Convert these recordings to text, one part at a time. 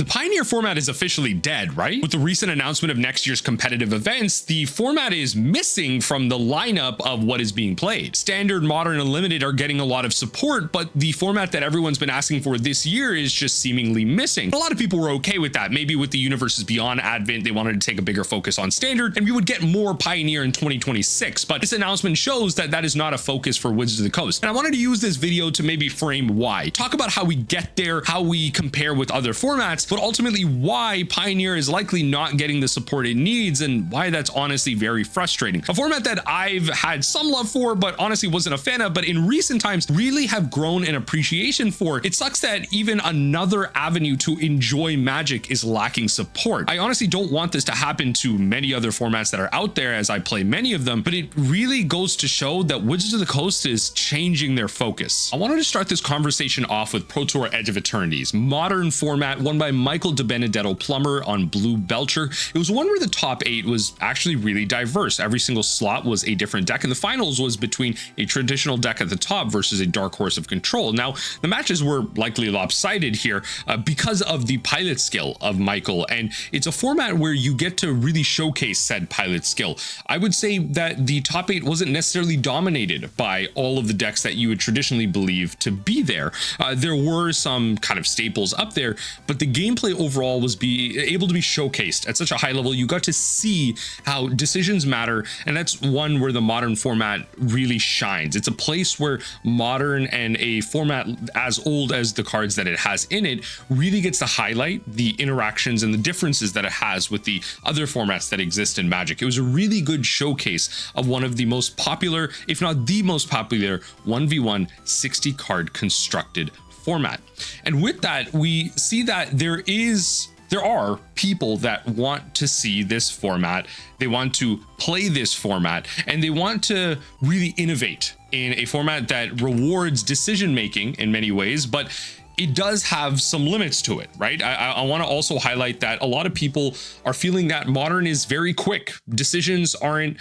Pioneer format is officially dead, right? With the recent announcement of next year's competitive events, the format is missing from the lineup of what is being played. Standard, Modern, and Limited are getting a lot of support, but the format that everyone's been asking for this year is just seemingly missing. A lot of people were okay with that. Maybe with the Universes Beyond advent, they wanted to take a bigger focus on Standard, and we would get more Pioneer in 2026, but this announcement shows that that is not a focus for Wizards of the Coast. And I wanted to use this video to maybe frame why. Talk about how we get there, how we compare with other formats, but ultimately why Pioneer is likely not getting the support it needs and why that's honestly very frustrating. A format that I've had some love for, but honestly wasn't a fan of, but in recent times really have grown an appreciation for. It sucks that even another avenue to enjoy Magic is lacking support. I honestly don't want this to happen to many other formats that are out there, as I play many of them, but it really goes to show that Wizards of the Coast is changing their focus. I wanted to start this conversation off with Pro Tour Edge of Eternities, modern format won by Michael DiBenedetto Plummer on Blue Belcher. It was one where the top 8 was actually really diverse. Every single slot was a different deck, and the finals was between a traditional deck at the top versus a dark horse of control. Now, the matches were likely lopsided here because of the pilot skill of Michael, and it's a format where you get to really showcase said pilot skill. I would say that the top 8 wasn't necessarily dominated by all of the decks that you would traditionally believe to be there. There were some kind of staples up there, but the gameplay overall was able to be showcased at such a high level. You got to see how decisions matter, and that's one where the modern format really shines. It's a place where modern and a format as old as the cards that it has in it really gets to highlight the interactions and the differences that it has with the other formats that exist in Magic. It was a really good showcase of one of the most popular, if not the most popular, 1v1 60 card constructed format. And with that, we see that there are people that want to see this format, they want to play this format, and they want to really innovate in a format that rewards decision making in many ways, but it does have some limits to it, right? I want to also highlight that a lot of people are feeling that modern is very quick. Decisions aren't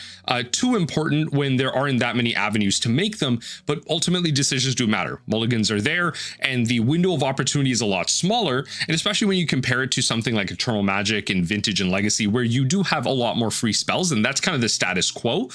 too important when there aren't that many avenues to make them, but ultimately decisions do matter. Mulligans are there, and the window of opportunity is a lot smaller, and especially when you compare it to something like Eternal Magic and Vintage and Legacy, where you do have a lot more free spells, and that's kind of the status quo.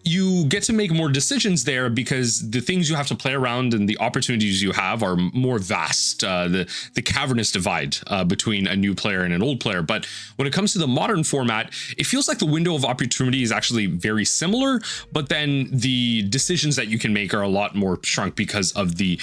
You get to make more decisions there because the things you have to play around and the opportunities you have are more vast. The cavernous divide between a new player and an old player. But when it comes to the modern format, it feels like the window of opportunity is actually very similar, but then the decisions that you can make are a lot more shrunk because of the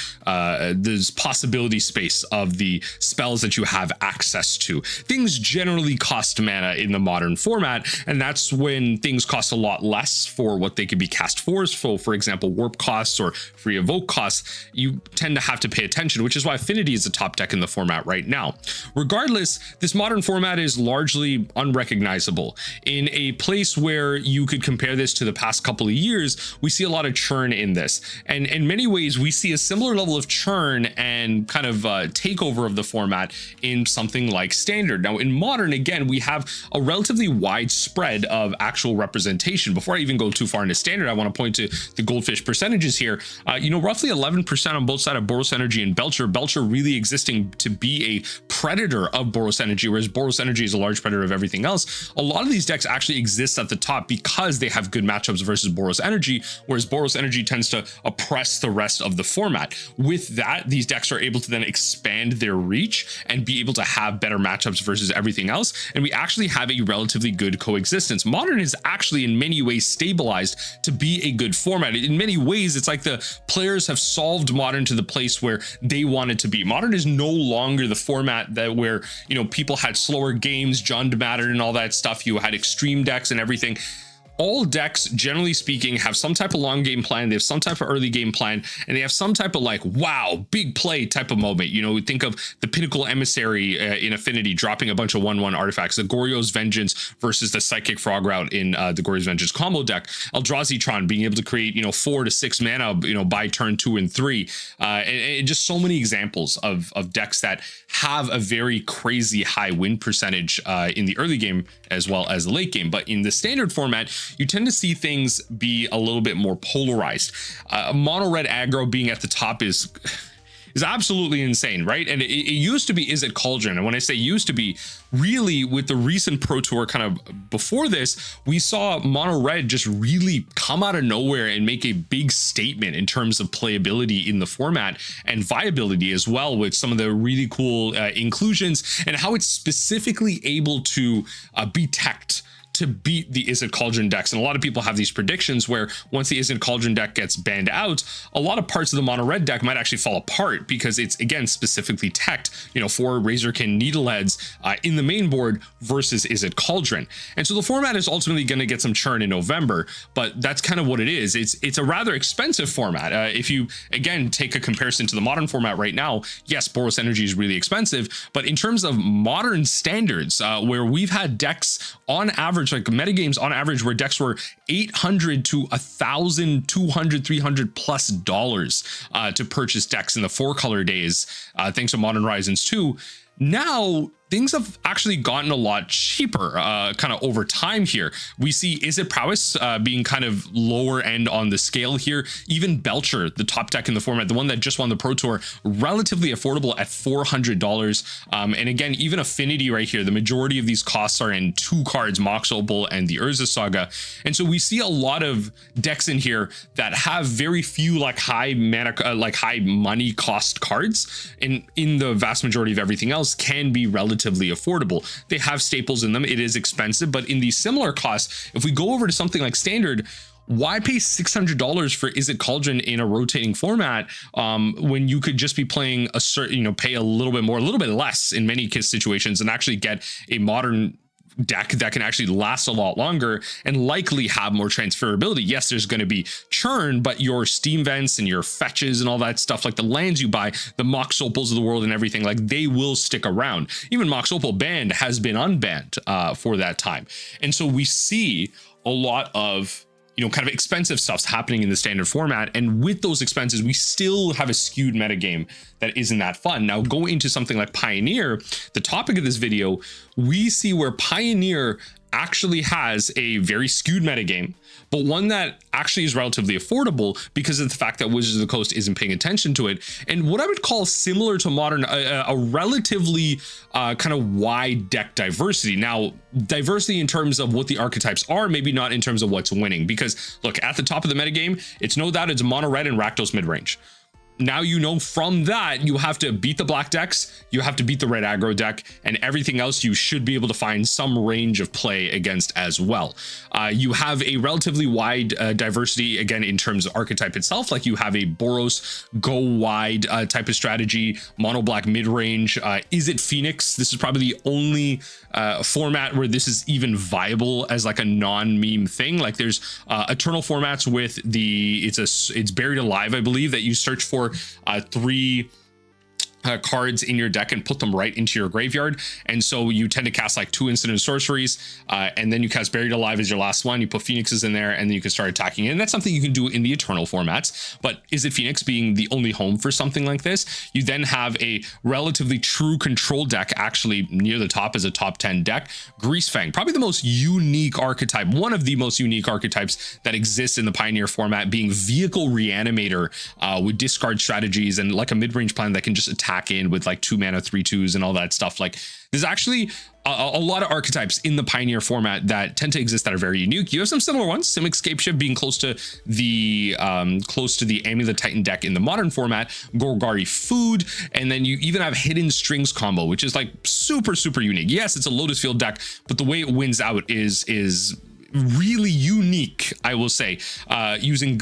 this possibility space of the spells that you have access to. Things generally cost mana in the modern format, and that's when things cost a lot less for what they could be cast for example, warp costs or free evoke costs. You tend to have to pay attention, which is why Affinity is the top deck in the format right now. Regardless, this modern format is largely unrecognizable. In a place where you could compare this to the past couple of years, we see a lot of churn in this, and in many ways we see a similar level of churn and kind of takeover of the format in something like Standard. Now in Modern, again, we have a relatively wide spread of actual representation. Before I even go too far into Standard, I want to point to the Goldfish percentages here. Roughly 11% on both sides of Boros Energy and Belcher. Belcher really existing to be a predator of Boros Energy, whereas Boros Energy is a large predator of everything else. A lot of these decks actually exist at the top because they have good matchups versus Boros Energy, whereas Boros Energy tends to oppress the rest of the format. With that, these decks are able to then expand their reach and be able to have better matchups versus everything else, and we actually have a relatively good coexistence. Modern is actually in many ways stabilized to be a good format. In many ways, it's like the players have solved Modern to the place where they want it to be. Modern is no longer the format that where, people had slower games, John DeMatter and all that stuff. You had extreme decks and everything. All decks, generally speaking, have some type of long game plan, they have some type of early game plan, and they have some type of wow, big play type of moment. Think of the Pinnacle Emissary in Affinity dropping a bunch of 1/1 artifacts, the Goryo's Vengeance versus the Psychic Frog Route in the Goryo's Vengeance combo deck, Eldrazi being able to create 4 to 6 mana by turn 2 and 3, and just so many examples of decks that have a very crazy high win percentage in the early game as well as the late game. But in the Standard format, you tend to see things be a little bit more polarized. Mono red aggro being at the top is is absolutely insane, right? And it used to be Is It Cauldron. And when I say used to be, really with the recent Pro Tour kind of before this, we saw Mono Red just really come out of nowhere and make a big statement in terms of playability in the format and viability as well, with some of the really cool inclusions and how it's specifically able to be teched to beat the Is It Cauldron decks. And a lot of people have these predictions where once the Is It Cauldron deck gets banned out, a lot of parts of the mono red deck might actually fall apart because it's, again, specifically teched, you know, for Razorkin Needleheads in the main board versus Is It Cauldron. And so the format is ultimately going to get some churn in November, but that's kind of what it is. It's a rather expensive format. If you, again, take a comparison to the modern format right now, yes, Boros Energy is really expensive, but in terms of modern standards, where we've had decks on average, like metagames on average, where decks were $800 to $1,200, $300 plus to purchase decks in the 4-color days, thanks to Modern Horizons 2. Now things have actually gotten a lot cheaper kind of over time here. We see Is It Prowess being kind of lower end on the scale here. Even Belcher, the top deck in the format, the one that just won the Pro Tour, relatively affordable at $400. And again, even Affinity right here, the majority of these costs are in 2 cards, Mox Opal and the Urza Saga. And so we see a lot of decks in here that have very few like high mana, like high money cost cards, and in the vast majority of everything else can be relatively affordable. They have staples in them. It is expensive, but in these similar costs, if we go over to something like Standard, why pay $600 for Is It Cauldron in a rotating format when you could just be playing a certain, you know, pay a little bit more, a little bit less in many situations, and actually get a modern deck that can actually last a lot longer and likely have more transferability. Yes, there's going to be churn, but your Steam Vents and your fetches and all that stuff, like the lands you buy, the Mox Opals of the world and everything, like they will stick around. Even Mox Opal banned has been unbanned for that time. And so we see a lot of, you know, kind of expensive stuff's happening in the standard format. And with those expenses, we still have a skewed metagame that isn't that fun. Now go into something like Pioneer, the topic of this video, we see where Pioneer actually has a very skewed metagame, but one that actually is relatively affordable because of the fact that Wizards of the Coast isn't paying attention to it. And what I would call similar to modern, a relatively kind of wide deck diversity. Now, diversity in terms of what the archetypes are, maybe not in terms of what's winning, because look, at the top of the metagame, it's no doubt it's mono red and Rakdos midrange. Now, you know, from that, you have to beat the black decks, you have to beat the red aggro deck, and everything else you should be able to find some range of play against as well. You have a relatively wide diversity, again, in terms of archetype itself. Like you have a Boros go wide type of strategy, mono black mid-range. Is it Phoenix? This is probably the only format where this is even viable as like a non-meme thing. Like there's eternal formats with the, it's Buried Alive, I believe, that you search for 3 cards in your deck and put them right into your graveyard. And so you tend to cast like 2 instant sorceries, and then you cast Buried Alive as your last one. You put Phoenixes in there, and then you can start attacking it. And that's something you can do in the Eternal formats. But Is It Phoenix being the only home for something like this? You then have a relatively true control deck actually near the top as a top 10 deck. Greasefang, probably the most unique archetype, one of the most unique archetypes that exists in the Pioneer format, being Vehicle Reanimator with discard strategies and like a mid-range plan that can just attack in with like 2 mana 3/2s and all that stuff. Like there's actually a lot of archetypes in the Pioneer format that tend to exist that are very unique. You have some similar ones, Simic Ship being close to the Amulet Titan deck in the modern format, Gorgari Food, and then you even have Hidden Strings combo, which is like super unique. Yes, it's a Lotus Field deck, but the way it wins out is really unique, I will say, using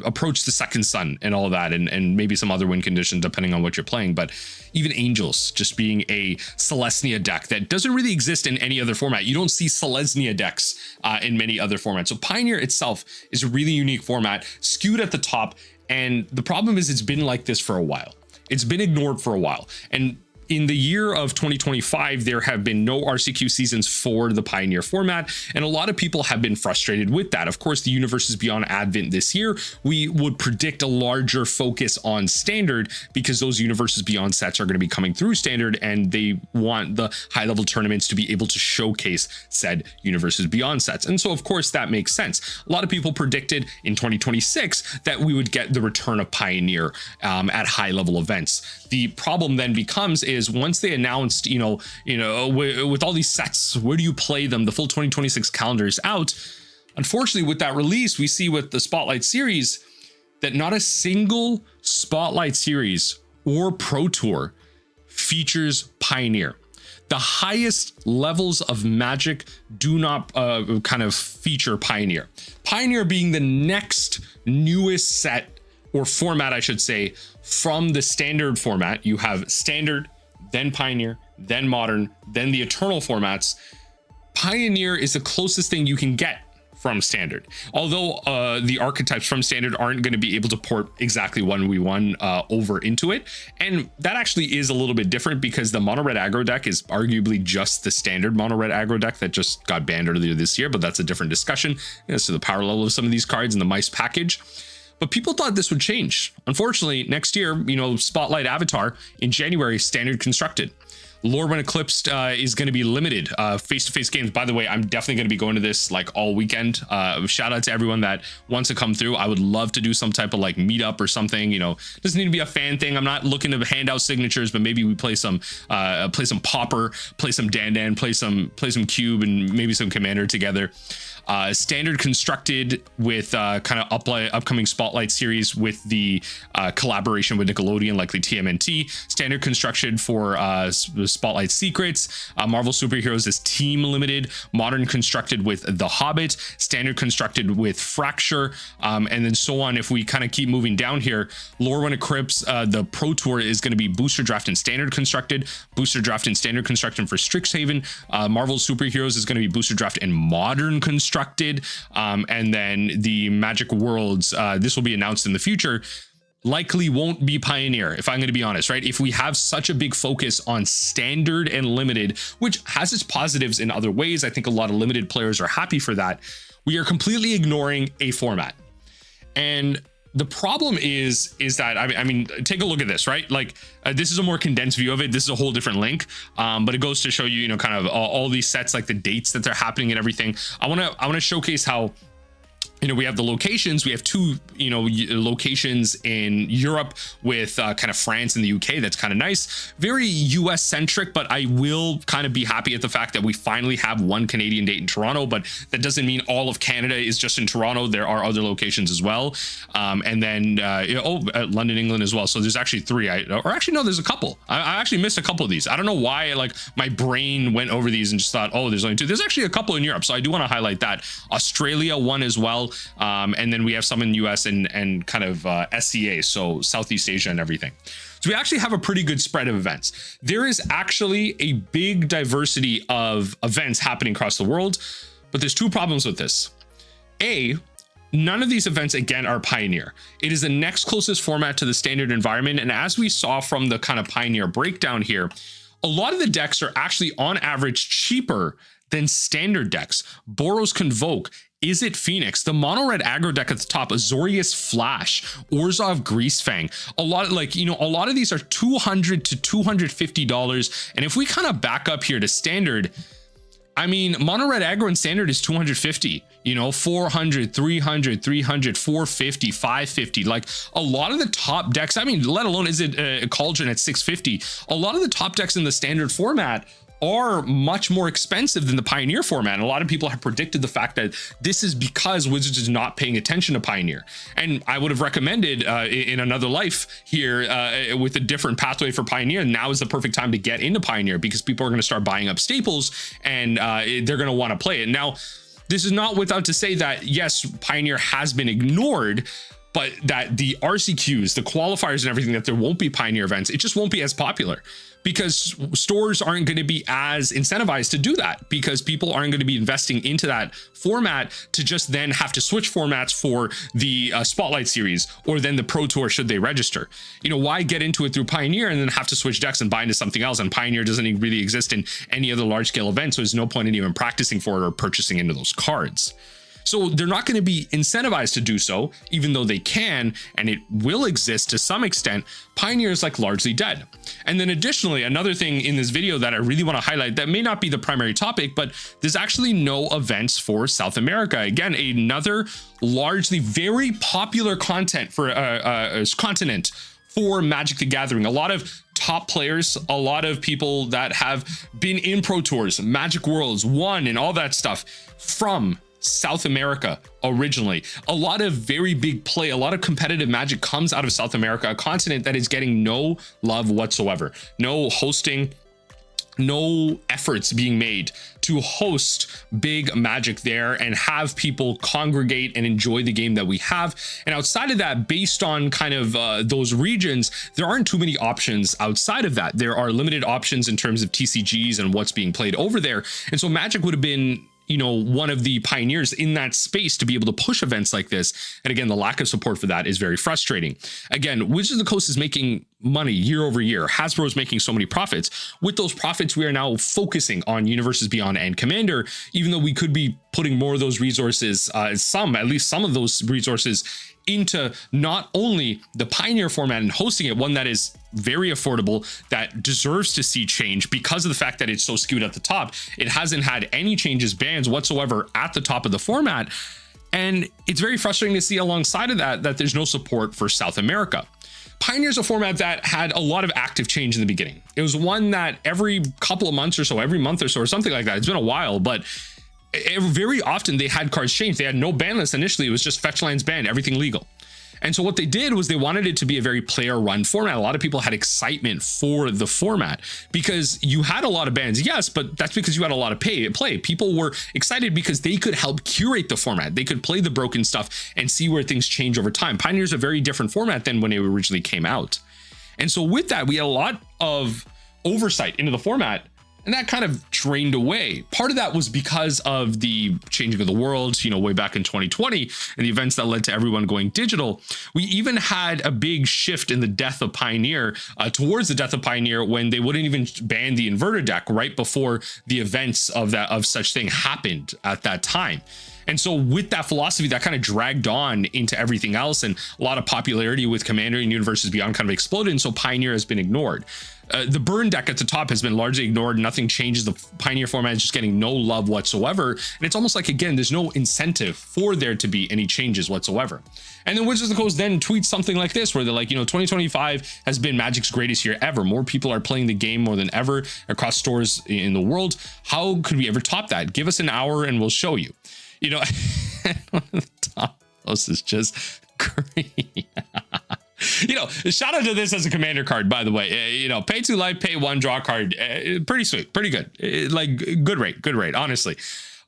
Approach the Second Sun and all of that, and maybe some other win conditions depending on what you're playing. But even Angels just being a Selesnya deck that doesn't really exist in any other format. You don't see Selesnya decks in many other formats. So Pioneer itself is a really unique format, skewed at the top, and the problem is it's been like this for a while. It's been ignored for a while, and in the year of 2025, there have been no RCQ seasons for the Pioneer format, and a lot of people have been frustrated with that. Of course, the Universes Beyond Advent this year, we would predict a larger focus on Standard because those Universes Beyond sets are going to be coming through Standard, and they want the high-level tournaments to be able to showcase said Universes Beyond sets. And so, of course, that makes sense. A lot of people predicted in 2026 that we would get the return of Pioneer at high-level events. The problem then becomes is once they announced, with all these sets, where do you play them? The full 2026 calendar is out. Unfortunately, with that release, we see with the Spotlight Series that not a single Spotlight Series or Pro Tour features Pioneer. The highest levels of Magic do not kind of feature Pioneer. Pioneer being the next newest set or format, I should say, from the Standard format. You have Standard, then Pioneer, then Modern, then the Eternal formats. Pioneer is the closest thing you can get from Standard, although the archetypes from Standard aren't going to be able to port exactly 1v1 over into it. And that actually is a little bit different because the mono red aggro deck is arguably just the standard mono red aggro deck that just got banned earlier this year, but that's a different discussion as to the power level of some of these cards in the mice package. But people thought this would change. Unfortunately, next year, Spotlight Avatar in January, Standard constructed. Lore When Eclipsed is going to be limited face-to-face games. By the way, I'm definitely going to be going to this like all weekend. Shout out to everyone that wants to come through. I would love to do some type of like meetup or something. Doesn't need to be a fan thing. I'm not looking to hand out signatures, but maybe we play some Pauper, play some Dan, play some Cube, and maybe some Commander together. Standard constructed with kind of upcoming Spotlight series with the collaboration with Nickelodeon, likely TMNT. Standard construction for Spotlight Secrets. Marvel Superheroes is team limited. Modern constructed with The Hobbit. Standard constructed with Fracture, and then so on. If we kind of keep moving down here, Lore When Eclipse, the Pro Tour is going to be booster draft and standard constructed. Booster draft and standard construction for Strixhaven. Marvel Superheroes is going to be booster draft and modern constructed. And then the Magic Worlds, this will be announced in the future, likely won't be Pioneer, if I'm going to be honest, right? If we have such a big focus on standard and limited, which has its positives in other ways, I think a lot of limited players are happy for that. We are completely ignoring a format. And the problem is that, I mean, take a look at this, right? Like this is a more condensed view of it. This is a whole different link, but it goes to show you, kind of all these sets, like the dates that they're happening and everything. I want to showcase how, we have the locations. We have two, locations in Europe with kind of France and the UK. That's kind of nice. Very US centric, but I will kind of be happy at the fact that we finally have one Canadian date in Toronto, but that doesn't mean all of Canada is just in Toronto. There are other locations as well. And then, London, England as well. So there's actually three, there's a couple. I actually missed a couple of these. I don't know why, like my brain went over these and just thought, oh, there's only two. There's actually a couple in Europe. So I do want to highlight that. Australia, one as well. And then we have some in US and kind of SCA, so Southeast Asia and everything. So we actually have a pretty good spread of events. There is actually a big diversity of events happening across the world, but there's two problems with this. A, none of these events, again, are Pioneer. It is the next closest format to the standard environment. And as we saw from the kind of Pioneer breakdown here, a lot of the decks are actually on average cheaper than standard decks. Boros Convoke, Is It Phoenix, the mono red aggro deck at the top, Azorius Flash, Orzhov Greasefang. A lot of these are $200 to $250. And if we kind of back up here to standard, I mean, mono red aggro and standard is 250, 400, 300, 300, 450, 550. Like a lot of the top decks, I mean, let alone Is It Cauldron at 650. A lot of the top decks in the standard format are much more expensive than the Pioneer format. And a lot of people have predicted the fact that this is because Wizards is not paying attention to Pioneer. And I would have recommended in another life here with a different pathway for Pioneer. Now is the perfect time to get into Pioneer because people are going to start buying up staples and they're going to want to play it. Now, this is not without to say that, yes, Pioneer has been ignored, but that the RCQs, the qualifiers and everything, that there won't be Pioneer events. It just won't be as popular because stores aren't going to be as incentivized to do that, because people aren't going to be investing into that format to just then have to switch formats for the Spotlight series or then the Pro Tour should they register. You know, why get into it through Pioneer and then have to switch decks and buy into something else? And Pioneer doesn't even really exist in any other large scale event, so there's no point in even practicing for it or purchasing into those cards. So they're not going to be incentivized to do so, even though they can, and it will exist to some extent. Pioneer is like largely dead. And then additionally, another thing in this video that I really want to highlight that may not be the primary topic, but there's actually no events for South America. Again, another largely very popular content for continent for Magic the Gathering. A lot of top players, a lot of people that have been in Pro Tours, Magic Worlds, won and all that stuff from South America originally. A lot of very big play, a lot of competitive Magic comes out of South America, a continent that is getting no love whatsoever. No hosting, no efforts being made to host big Magic there and have people congregate and enjoy the game that we have. And outside of that, based on kind of those regions, there aren't too many options outside of that. There are limited options in terms of TCGs and what's being played over there. And so Magic would have been, you know, one of the pioneers in that space to be able to push events like this. And again, the lack of support for that is very frustrating. Again, Wizards of the Coast is making money year over year. Hasbro is making so many profits. With those profits, we are now focusing on Universes Beyond and Commander, even though we could be putting more of those resources, at least some of those resources, into not only the Pioneer format and hosting it, one that is very affordable, that deserves to see change because of the fact that it's so skewed at the top. It hasn't had any changes, bans whatsoever at the top of the format. And it's very frustrating to see alongside of that, that there's no support for South America. Pioneer is a format that had a lot of active change in the beginning. It was one that every couple of months or so, every month or so, or something like that, it's been a while, but very often they had cards changed. They had no ban list initially. It was just fetch lands banned, everything legal. And so what they did was they wanted it to be a very player run format. A lot of people had excitement for the format because you had a lot of bans. Yes, but that's because you had a lot of play. People were excited because they could help curate the format. They could play the broken stuff and see where things change over time. Pioneer is a very different format than when it originally came out. And so with that, we had a lot of oversight into the format, and that kind of drained away. Part of that was because of the changing of the world, you know, way back in 2020 and the events that led to everyone going digital. We even had a big shift in the death of Pioneer, towards the death of Pioneer, when they wouldn't even ban the inverter deck right before the events of such thing happened at that time. And so with that philosophy, that kind of dragged on into everything else, and a lot of popularity with Commander and Universes Beyond kind of exploded. And so Pioneer has been ignored. The burn deck at the top has been largely ignored. Nothing changes. The Pioneer format is just getting no love whatsoever. And it's almost like, again, there's no incentive for there to be any changes whatsoever. And then Wizards of the Coast then tweets something like this, where they're like, you know, 2025 has been Magic's greatest year ever. More people are playing the game more than ever across stores in the world. How could we ever top that? Give us an hour and we'll show you. You know, one of the top posts is just great. You know, shout out to this as a Commander card, by the way. You know, pay 2 life, pay 1, draw a card. Pretty sweet, pretty good. Like good rate, honestly.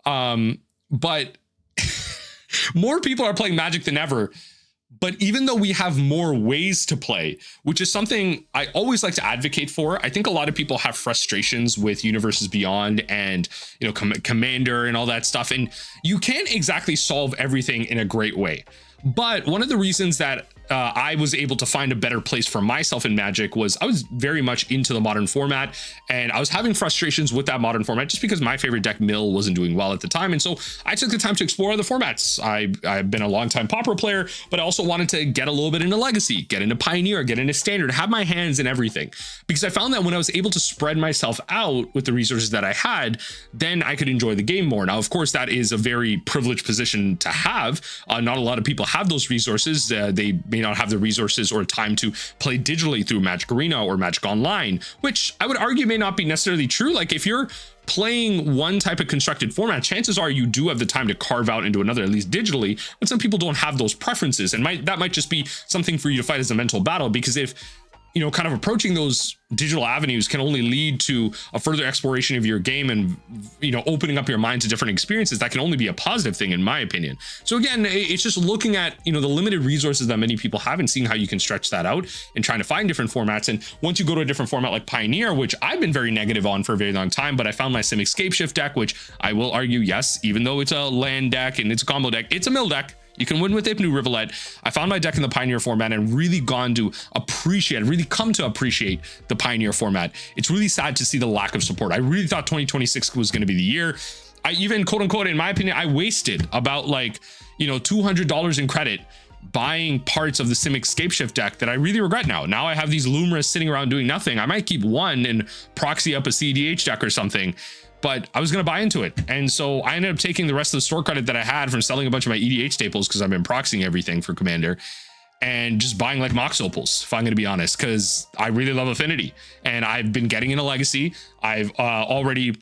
But more people are playing Magic than ever. But even though we have more ways to play, which is something I always like to advocate for, I think a lot of people have frustrations with Universes Beyond and, you know, Commander and all that stuff. And you can't exactly solve everything in a great way. But one of the reasons that I was able to find a better place for myself in Magic was I was very much into the modern format, and I was having frustrations with that modern format just because my favorite deck, Mill, wasn't doing well at the time. And so I took the time to explore other formats. I've been a longtime Pauper player, but I also wanted to get a little bit into Legacy, get into Pioneer, get into Standard, have my hands in everything. Because I found that when I was able to spread myself out with the resources that I had, then I could enjoy the game more. Now, of course, that is a very privileged position to have. Not a lot of people have those resources. They may not have the resources or time to play digitally through Magic Arena or Magic Online, which I would argue may not be necessarily true. Like if you're playing one type of constructed format, chances are you do have the time to carve out into another, at least digitally, but some people don't have those preferences. And that might just be something for you to fight as a mental battle, because if kind of approaching those digital avenues can only lead to a further exploration of your game and, opening up your mind to different experiences. That can only be a positive thing, in my opinion. So again, it's just looking at, the limited resources that many people have and seeing how you can stretch that out and trying to find different formats. And once you go to a different format like Pioneer, which I've been very negative on for a very long time, but I found my Simic Scapeshift deck, which I will argue, yes, even though it's a land deck and it's a combo deck, it's a mill deck. You can win with Ipnu Rivulet. I found my deck in the Pioneer format and really come to appreciate the Pioneer format. It's really sad to see the lack of support. I really thought 2026 was going to be the year. I even, quote unquote, in my opinion, I wasted about $200 in credit buying parts of the Simic Scapeshift deck that I really regret now. Now I have these Lumeras sitting around doing nothing. I might keep one and proxy up a CDH deck or something, but I was going to buy into it. And so I ended up taking the rest of the store credit that I had from selling a bunch of my EDH staples, because I've been proxying everything for Commander, and just buying like Mox Opals, if I'm going to be honest, because I really love Affinity and I've been getting into Legacy. I've already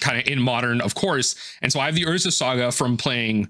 kind of in Modern, of course. And so I have the Urza Saga from playing,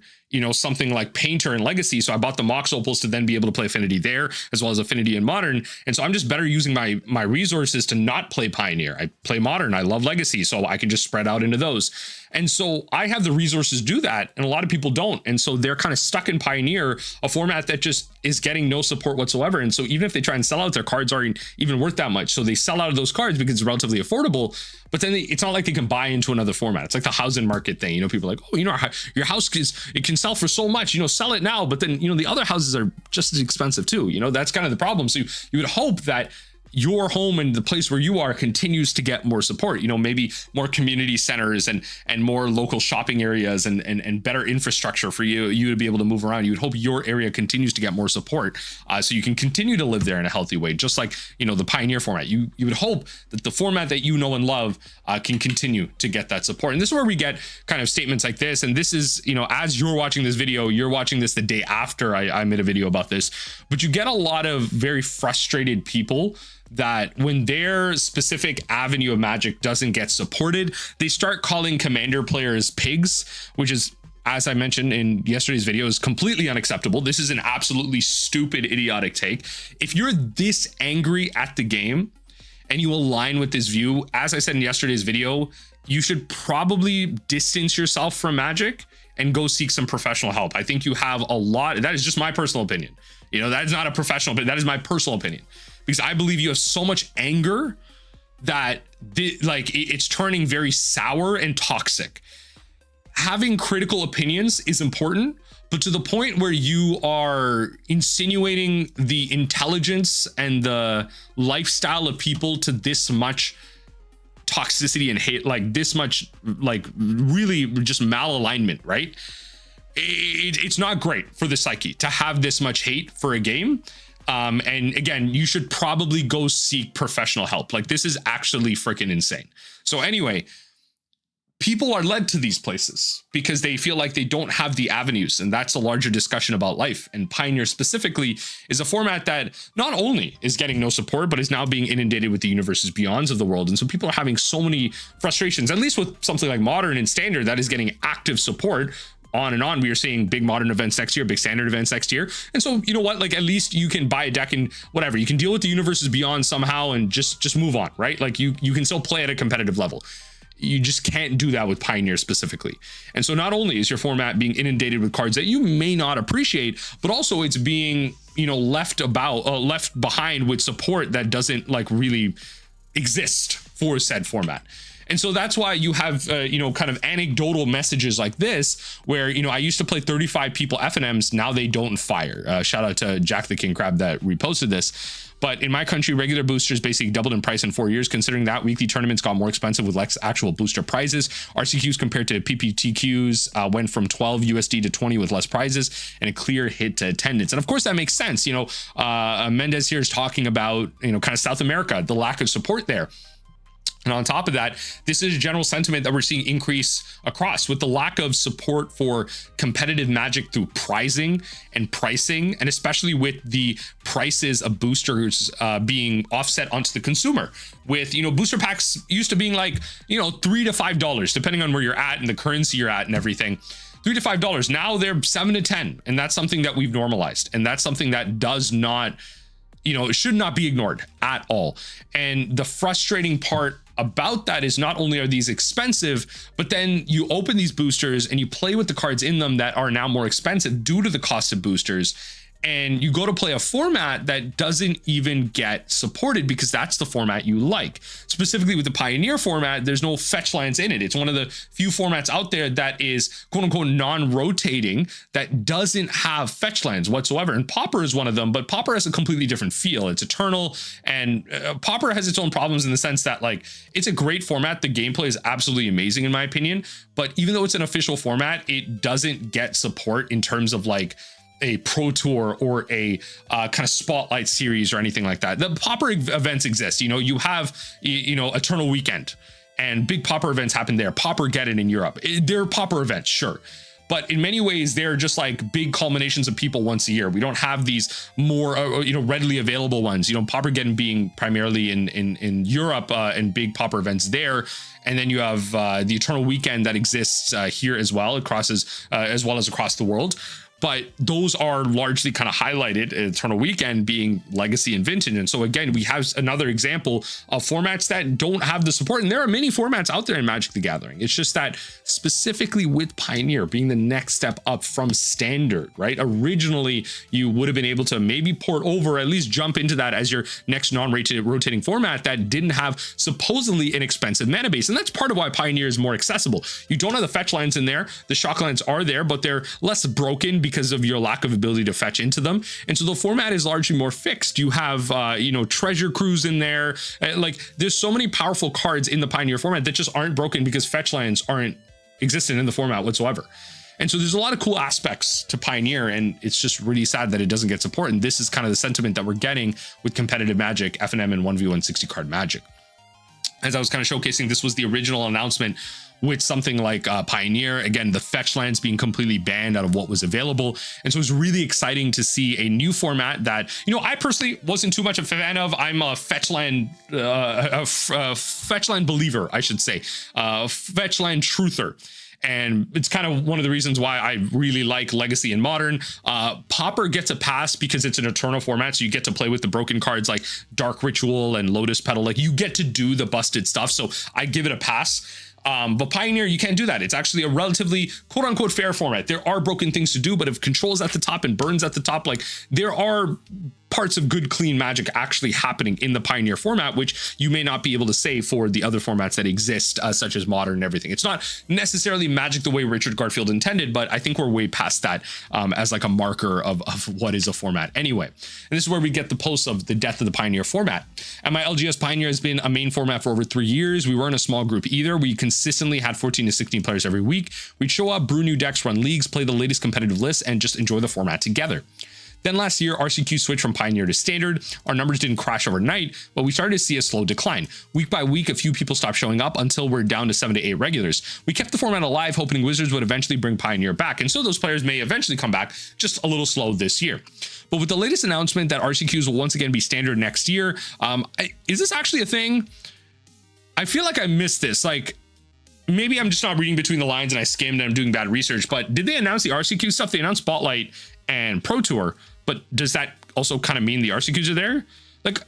something like Painter and Legacy. So I bought the Mox Opals to then be able to play Affinity there, as well as Affinity in Modern. And so I'm just better using my resources to not play Pioneer. I play Modern. I love Legacy, so I can just spread out into those. And so I have the resources to do that, and a lot of people don't. And so they're kind of stuck in Pioneer, a format that just is getting no support whatsoever. And so even if they try and sell out, their cards aren't even worth that much. So they sell out of those cards because it's relatively affordable, but then it's not like they can buy into another format. It's like the housing market thing. People are like, oh, your house it can sell for so much, sell it now. But then, the other houses are just as expensive too. That's kind of the problem. So you would hope that your home and the place where you are continues to get more support, maybe more community centers and more local shopping areas and better infrastructure for you to be able to move around. You would hope your area continues to get more support, so you can continue to live there in a healthy way, just like, the Pioneer format. You would hope that the format that you know and love can continue to get that support. And this is where we get kind of statements like this. And this is, as you're watching this video, you're watching this the day after I made a video about this, but you get a lot of very frustrated people that when their specific avenue of Magic doesn't get supported, they start calling Commander players pigs, which is, as I mentioned in yesterday's video, is completely unacceptable. This is an absolutely stupid, idiotic take. If you're this angry at the game and you align with this view, as I said in yesterday's video, you should probably distance yourself from Magic and go seek some professional help. I think you have a lot. That is just my personal opinion. That is not a professional opinion. That is my personal opinion, because I believe you have so much anger that it's turning very sour and toxic. Having critical opinions is important, but to the point where you are insinuating the intelligence and the lifestyle of people to this much toxicity and hate, like this much, really just malalignment, right? It's not great for the psyche to have this much hate for a game. And again, you should probably go seek professional help. This is actually freaking insane. So anyway, people are led to these places because they feel like they don't have the avenues, and that's a larger discussion about life. And Pioneer specifically is a format that not only is getting no support, but is now being inundated with the universes beyonds of the world. And so people are having so many frustrations, at least with something like Modern and Standard that is getting active support. On and on, we are seeing big Modern events next year, big Standard events next year. And so, at least you can buy a deck and whatever, you can deal with the universes beyond somehow and just move on, right? You can still play at a competitive level. You just can't do that with Pioneer specifically. And so not only is your format being inundated with cards that you may not appreciate, but also it's being, left behind with support that doesn't really exist for said format. And so that's why you have, kind of anecdotal messages like this, where, I used to play 35 people FNMs. Now they don't fire. Shout out to Jack the King Crab that reposted this. But in my country, regular boosters basically doubled in price in 4 years. Considering that, weekly tournaments got more expensive with less actual booster prizes. RCQs compared to PPTQs went from 12 USD to 20 with less prizes and a clear hit to attendance. And of course, that makes sense. Mendez here is talking about, kind of South America, the lack of support there. And on top of that, this is a general sentiment that we're seeing increase across, with the lack of support for competitive Magic through prizing and pricing, and especially with the prices of boosters being offset onto the consumer. With, booster packs used to being $3 to $5, depending on where you're at and the currency you're at and everything. $3 to $5. Now they're $7 to $10. And that's something that we've normalized. And that's something that does not it should not be ignored at all. And the frustrating part about that is not only are these expensive, but then you open these boosters and you play with the cards in them that are now more expensive due to the cost of boosters. And you go to play a format that doesn't even get supported because that's the format you like. Specifically with the Pioneer format, there's no fetch lands in it. It's one of the few formats out there that is quote unquote non-rotating, that doesn't have fetch lands whatsoever. And Pauper is one of them, but Pauper has a completely different feel. It's eternal, and Pauper has its own problems in the sense that like it's a great format. The gameplay is absolutely amazing in my opinion, but even though it's an official format, it doesn't get support in terms of like a pro tour or a kind of spotlight series or anything like that. The Pauper events exist. You have Eternal Weekend and big Pauper events happen there. Paupergeddon in Europe. They're Pauper events, sure, but in many ways they're just like big culminations of people once a year. We don't have these more readily available ones. Paupergeddon being primarily in Europe and big Pauper events there. And then you have the Eternal Weekend that exists here as well, as well as across the world. But those are largely kind of highlighted, Eternal Weekend being Legacy and Vintage. And so again, we have another example of formats that don't have the support. And there are many formats out there in Magic the Gathering. It's just that specifically with Pioneer being the next step up from Standard, right? Originally, you would have been able to maybe port over, at least jump into that as your next non-rotating format that didn't have supposedly an expensive mana base. And that's part of why Pioneer is more accessible. You don't have the fetch lines in there. The shock lines are there, but they're less broken because of your lack of ability to fetch into them. And so the format is largely more fixed. You have, treasure crews in there. Like there's so many powerful cards in the Pioneer format that just aren't broken because fetch lands aren't existent in the format whatsoever. And so there's a lot of cool aspects to Pioneer, and it's just really sad that it doesn't get support. And this is kind of the sentiment that we're getting with competitive Magic, FNM, and 1v1 60 card Magic. As I was kind of showcasing, this was the original announcement with something like Pioneer. Again, the fetch lands being completely banned out of what was available. And so it was really exciting to see a new format that, I personally wasn't too much a fan of. I'm a fetch land, fetch land believer, I should say, fetch land truther. And it's kind of one of the reasons why I really like Legacy and Modern. Pauper gets a pass because it's an Eternal format, so you get to play with the broken cards like Dark Ritual and Lotus Petal. Like you get to do the busted stuff, so I give it a pass. But Pioneer, you can't do that. It's actually a relatively quote unquote fair format. There are broken things to do, but if control's at the top and burns at the top, like there are parts of good, clean Magic actually happening in the Pioneer format, which you may not be able to say for the other formats that exist, such as Modern and everything. It's not necessarily Magic the way Richard Garfield intended, but I think we're way past that as like a marker of what is a format anyway. And this is where we get the post of the death of the Pioneer format. And my LGS Pioneer has been a main format for over 3 years. We weren't a small group either. We consistently had 14 to 16 players every week. We'd show up, brew new decks, run leagues, play the latest competitive lists, and just enjoy the format together. Then last year, RCQ switched from Pioneer to Standard. Our numbers didn't crash overnight, but we started to see a slow decline. Week by week, a few people stopped showing up until we're down to 7 to 8 regulars. We kept the format alive, hoping Wizards would eventually bring Pioneer back, and so those players may eventually come back, just a little slow this year. But with the latest announcement that RCQs will once again be Standard next year, is this actually a thing? I feel like I missed this. Like, maybe I'm just not reading between the lines and I skimmed and I'm doing bad research, but did they announce the RCQ stuff? They announced Spotlight and Pro Tour, but does that also kind of mean the RCQs are there? Like,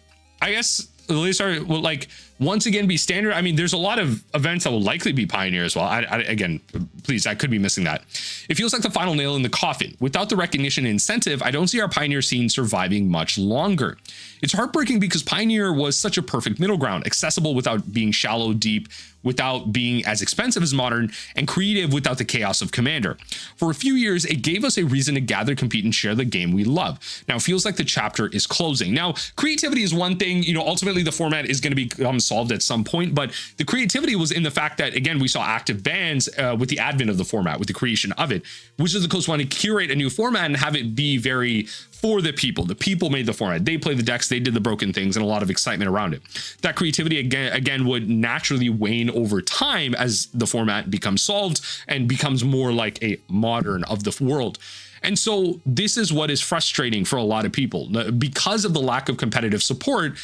I guess the latest are will like once again be Standard. I mean, there's a lot of events that will likely be Pioneer as well. Again, please, I could be missing that. It feels like the final nail in the coffin. Without the recognition and incentive, I don't see our Pioneer scene surviving much longer. It's heartbreaking because Pioneer was such a perfect middle ground, accessible without being shallow, deep, without being as expensive as Modern, and creative without the chaos of Commander. For a few years, it gave us a reason to gather, compete, and share the game we love. Now it feels like the chapter is closing. Now, creativity is one thing, ultimately the format is going to become solved at some point, but the creativity was in the fact that, again, we saw active bans with the advent of the format, with the creation of it. Wizards of the Coast wanted to curate a new format and have it be very for the people. The people made the format. They played the decks, they did the broken things, and a lot of excitement around it. That creativity again would naturally wane over time as the format becomes solved and becomes more like a Modern of the world. And so this is what is frustrating for a lot of people. Because of the lack of competitive support,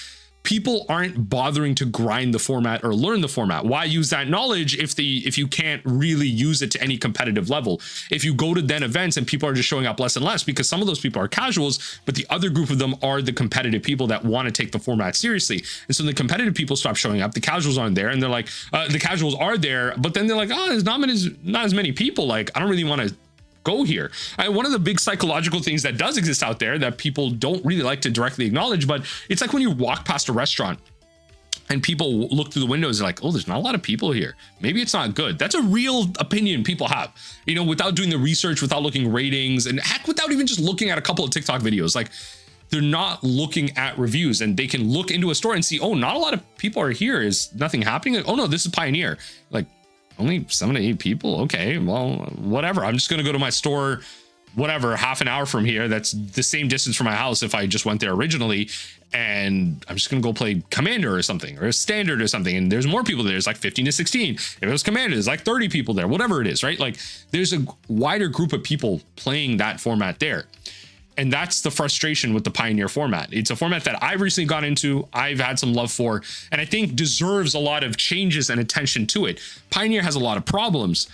people aren't bothering to grind the format or learn the format. Why use that knowledge if you can't really use it to any competitive level? If you go to then events and people are just showing up less and less, because some of those people are casuals, but the other group of them are the competitive people that want to take the format seriously. And so the competitive people stop showing up, the casuals aren't there, and they're like, the casuals are there, but then they're like, oh, there's not as many people. Like, I don't really want to go here. One of the big psychological things that does exist out there that people don't really like to directly acknowledge, but it's like when you walk past a restaurant and people look through the windows, they're like, oh, there's not a lot of people here. Maybe it's not good. That's a real opinion people have, you know, without doing the research, without looking ratings, and heck, without even just looking at a couple of TikTok videos. Like, they're not looking at reviews, and they can look into a store and see, oh, not a lot of people are here. Is nothing happening? Like, oh no, this is Pioneer. Like, only 7 to 8 people. Okay, well, whatever. I'm just going to go to my store, whatever, half an hour from here. That's the same distance from my house if I just went there originally. And I'm just going to go play Commander or something, or a Standard or something. And there's more people there. There's like 15 to 16. If it was Commander, there's like 30 people there, whatever it is, right? Like, there's a wider group of people playing that format there. And that's the frustration with the Pioneer format. It's a format that I've recently got into, I've had some love for, and I think deserves a lot of changes and attention to it. Pioneer has a lot of problems.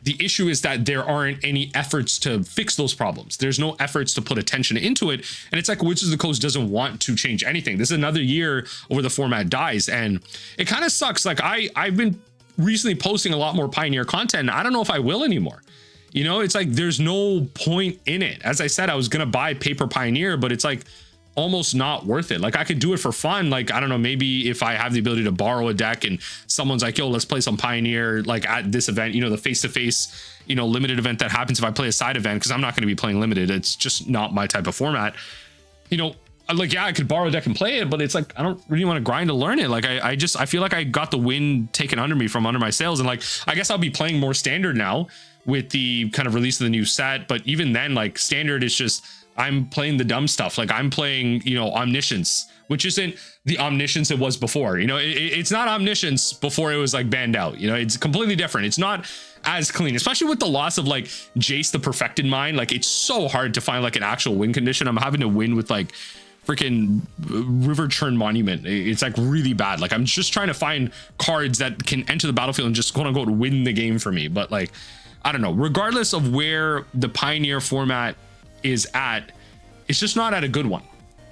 The issue is that there aren't any efforts to fix those problems. There's no efforts to put attention into it. And it's like Wizards of the Coast doesn't want to change anything. This is another year where the format dies. And it kind of sucks. Like, I've been recently posting a lot more Pioneer content. I don't know if I will anymore. You know, it's like there's no point in it. As I said, I was going to buy Paper Pioneer, but it's like almost not worth it. Like, I could do it for fun. Like, I don't know, maybe if I have the ability to borrow a deck and someone's like, yo, let's play some Pioneer, like at this event, you know, the face-to-face, you know, limited event that happens if I play a side event, because I'm not going to be playing limited. It's just not my type of format. You know, like, yeah, I could borrow a deck and play it, but it's like, I don't really want to grind to learn it. Like, I feel like I got the wind taken under me from under my sails. And like, I guess I'll be playing more Standard now with the kind of release of the new set. But even then, like, Standard is just, I'm playing the dumb stuff. Like, I'm playing, you know, Omniscience, which isn't the Omniscience it was before. You know, it's not Omniscience before it was like banned out. You know, it's completely different. It's not as clean, especially with the loss of like Jace the Perfected Mind. Like, it's so hard to find like an actual win condition. I'm having to win with like freaking River Churn Monument. It's like really bad. Like, I'm just trying to find cards that can enter the battlefield and just quote unquote win the game for me. But like, I don't know, regardless of where the Pioneer format is at, it's just not at a good one.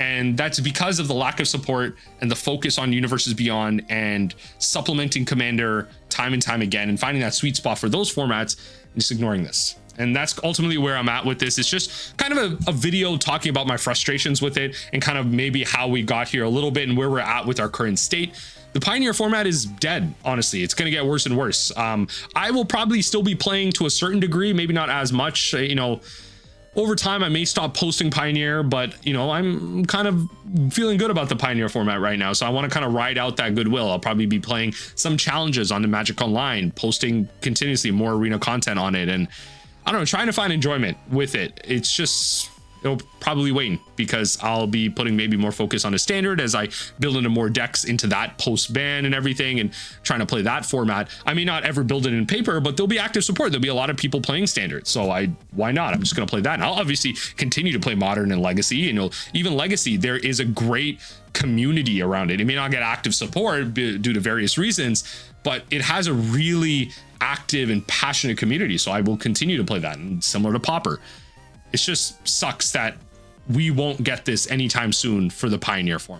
And that's because of the lack of support and the focus on Universes Beyond and supplementing Commander time and time again and finding that sweet spot for those formats and just ignoring this. And that's ultimately where I'm at with this. It's just kind of a video talking about my frustrations with it and kind of maybe how we got here a little bit and where we're at with our current state. The Pioneer format is dead, honestly. It's going to get worse and worse. I will probably still be playing to a certain degree, maybe not as much. You know, over time, I may stop posting Pioneer, but, you know, I'm kind of feeling good about the Pioneer format right now. So I want to kind of ride out that goodwill. I'll probably be playing some challenges on the Magic Online, posting continuously more arena content on it. And I don't know, trying to find enjoyment with it. It's just, it'll probably wane because I'll be putting maybe more focus on a Standard as I build into more decks into that post ban and everything and trying to play that format. I may not ever build it in Paper, but there'll be active support. There'll be a lot of people playing Standard. So why not? I'm just going to play that. And I'll obviously continue to play Modern and Legacy. You know, even Legacy, there is a great community around it. It may not get active support due to various reasons, but it has a really active and passionate community. So I will continue to play that, and similar to Pauper. It just sucks that we won't get this anytime soon for the Pioneer format.